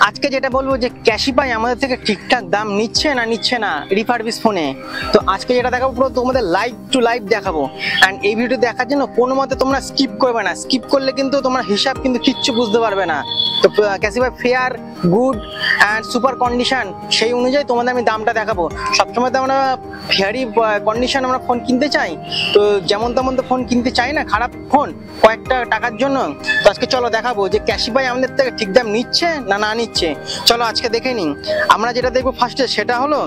আজকে যেটা বলবো যে ক্যাশিপাই আমাদের থেকে ঠিকঠাক দাম নিচ্ছে না রিফারবিশ ফোনে। তো আজকে যেটা দেখাবো পুরো তোমাদের লাইভ টু লাইভ দেখাবো। অ্যান্ড এই ভিডিও দেখার জন্য কোনো মতে তোমরা স্কিপ করবে না, স্কিপ করলে কিন্তু তোমরা হিসাব কিন্তু কিচ্ছু বুঝতে পারবে না। তো ক্যাশিপাই fair, good and super condition সেই অনুযায়ী তোমাদের আমি দামটা দেখাবো। সবসময় তো আমরা ফেয়ারি কন্ডিশন আমরা ফোন কিনতে চাই, তো যেমন তেমন তো ফোন কিনতে চাই না, খারাপ ফোন কয়েকটা টাকার জন্য। তো আজকে চলো দেখাবো যে ক্যাশিপাই আমাদের থেকে ঠিক দাম নিচ্ছে না নিচ্ছে। চলো আজকে দেখে নিই। আমরা যেটা দেখবো ফার্স্টে সেটা হলো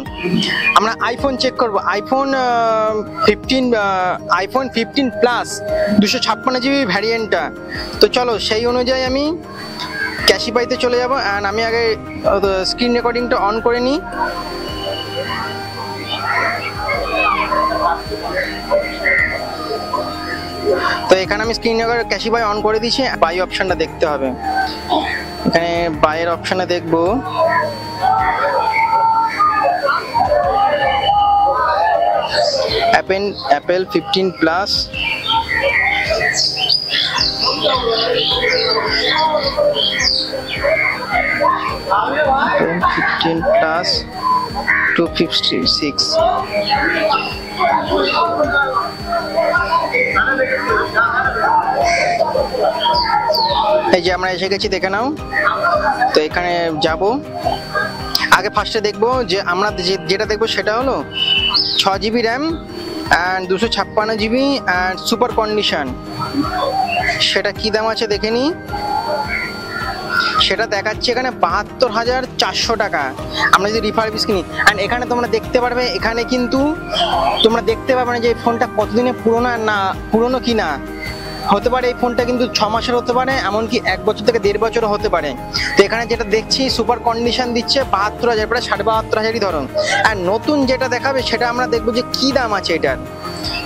আমরা আইফোন চেক করবো। IPhone 15 plus 256GB ভ্যারিয়েন্টটা। তো চলো সেই অনুযায়ী আমি ক্যাশিপাইতে চলে যাবো। অ্যান্ড আমি আগে স্ক্রিন রেকর্ডিংটা অন করে নিই। তো এখানে আমি স্ক্রিন রেকর্ড ক্যাশিপাই অন করে দিয়েছি। বাই অপশনটা দেখতে হবে। এখানে বাইয়ের অপশনে দেখবো অ্যাপেল 15 প্লাস 256। এই যে আমরা এসে গেছি, দেখে নাও। তো এখানে যাব, আগে ফার্স্টে দেখবো যে আমরা যেটা দেখবো সেটা হলো 6GB RAM and 256GB and super condition. সেটা কি দাম আছে দেখে নিই। সেটা দেখাচ্ছে এখানে 72,400 টাকা আমরা যদি রিফারবিশ কিনি। অ্যান্ড এখানে তোমরা দেখতে পারবে, এখানে কিন্তু তোমরা দেখতে পারবে না যে এই ফোনটা কতদিনে পুরনো কিনা। হতে পারে এই ফোনটা কিন্তু 6 মাসের হতে পারে, এমনকি 1 বছর থেকে 1.5 বছরও হতে পারে। তো এখানে যেটা দেখছি সুপার কন্ডিশন দিচ্ছে 72,000, প্রায় 72,500ই ধরুন। আর নতুন যেটা দেখাবে সেটা আমরা দেখবো যে কি দাম আছে এটার।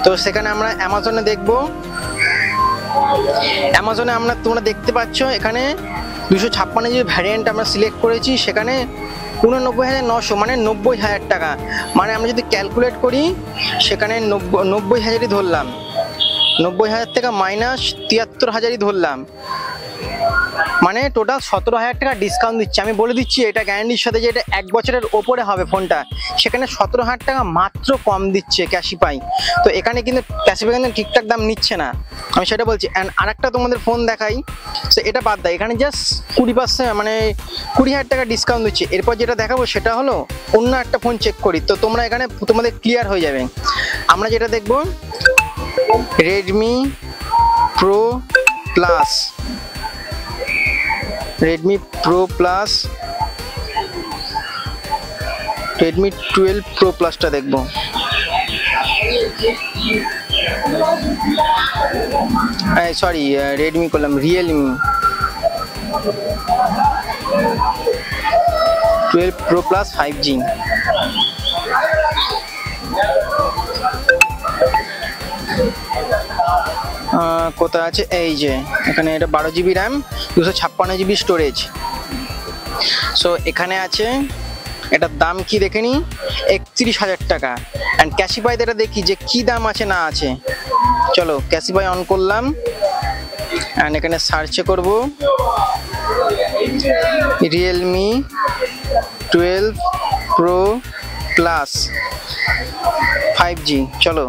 তো সেখানে আমরা অ্যামাজনে দেখবো। অ্যামাজনে তোমরা দেখতে পাচ্ছ এখানে 256GB ভ্যারিয়েন্ট আমরা সিলেক্ট করেছি। সেখানে 89,900 মানে 90,000 টাকা। মানে আমরা যদি ক্যালকুলেট করি সেখানে 90,000ই ধরলাম, 90,000 থেকে মাইনাস 73,000ই ধরলাম, মানে টোটাল 17,000 টাকা ডিসকাউন্ট দিচ্ছে। আমি বলে দিচ্ছি এটা গ্যারান্টির সাথে যে এটা 1 বছরের ওপরে হবে ফোনটা। সেখানে 17,000 টাকা মাত্র কম দিচ্ছে ক্যাশিপাই। তো এখানে কিন্তু ক্যাশিপাই কিন্তু ঠিকঠাক দাম নিচ্ছে না, আমি সেটা বলছি। অ্যান্ড আরেকটা তোমাদের ফোন দেখাই, তো এটা বাদ দেয়, এখানে জাস্ট 20% মানে 20,000 টাকা ডিসকাউন্ট দিচ্ছে। এরপর যেটা দেখাবো সেটা হলো অন্য একটা ফোন চেক করি, তো তোমরা এখানে তোমাদের ক্লিয়ার হয়ে যাবে। আমরা যেটা দেখবো Redmi Pro Plus, Redmi Pro Plus, Redmi 12 Pro Plusটা দেখবো। সরি, Redmi করলাম, Realme 12 Pro Plus 5G। কোথায় আছে, এই যে এখানে। এটা 12GB RAM 256GB storage. So এখানে আছে, এটার দাম কি দেখে নি, 31,000 টাকা। অ্যান্ড ক্যাশিপাইতে এটা দেখি যে কি দাম আছে না আছে। চলো ক্যাশিপাই অন করলাম। অ্যান্ড এখানে সার্চে করব Realme 12 Pro Plus 5G। চলো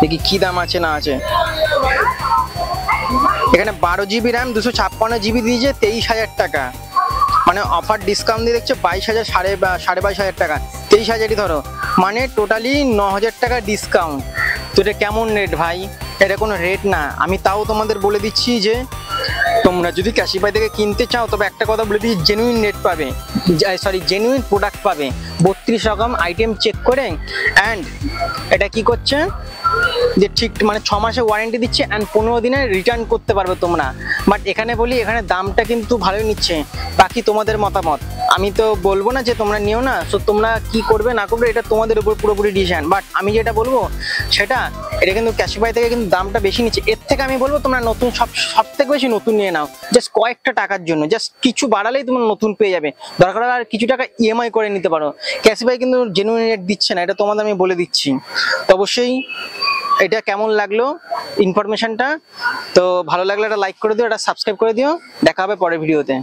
দেখি কি দাম আছে না আছে। এখানে 12GB র্যাম 256GB দিয়েছে 23,000 টাকা, মানে অফার ডিসকাউন্ট দিয়ে দেখছে 22,000, 22,500 টাকা, 23,000ই ধরো, মানে টোটালি 9,000 টাকা ডিসকাউন্ট। তো এটা কেমন রেট ভাই? এটা কোনো রেট না। আমি তাও তোমাদের বলে দিচ্ছি যে তোমরা যদি ক্যাশিপাই থেকে কিনতে চাও তবে একটা কথা বলে দিচ্ছি, জেনুইন রেট পাবে, জেনুইন প্রোডাক্ট পাবে। 32 রকম আইটেম চেক করে। অ্যান্ড এটা কি করছে যে ঠিক মানে 6 মাসের ওয়ারেন্টি দিচ্ছে অ্যান্ড 15 দিনে রিটার্ন করতে পারবে তোমরা। বাট এখানে বলি এখানে দামটা কিন্তু ভালোই নিচ্ছে, বাকি তোমাদের মতামত। আমি তো বলবো না যে তোমরা নিও না, সো তোমরা কি করবে না করবে এটা তোমাদের উপর পুরোপুরি ডিসিশন। বাট আমি যেটা বলবো সেটা, এটা কিন্তু ক্যাশিপাই থেকে কিন্তু দামটা বেশি নিচ্ছে। এর থেকে আমি বলবো তোমরা নতুন সব থেকে বেশি নতুন নিয়ে নাও, জাস্ট কয়েকটা টাকার জন্য, জাস্ট কিছু বাড়ালেই তোমরা নতুন পেয়ে যাবে। দরকার হলে আর কিছু টাকা ইএমআই করে নিতে পারো। ক্যাশিপাই কিন্তু জেনুইন রেট দিচ্ছে না, এটা তোমাদের আমি বলে দিচ্ছি। তো অবশ্যই এটা কেমন লাগলো ইনফরমেশনটা? তো ভালো লাগলে একটা লাইক করে দিও, একটা সাবস্ক্রাইব করে দিও। দেখা হবে পরের ভিডিওতে।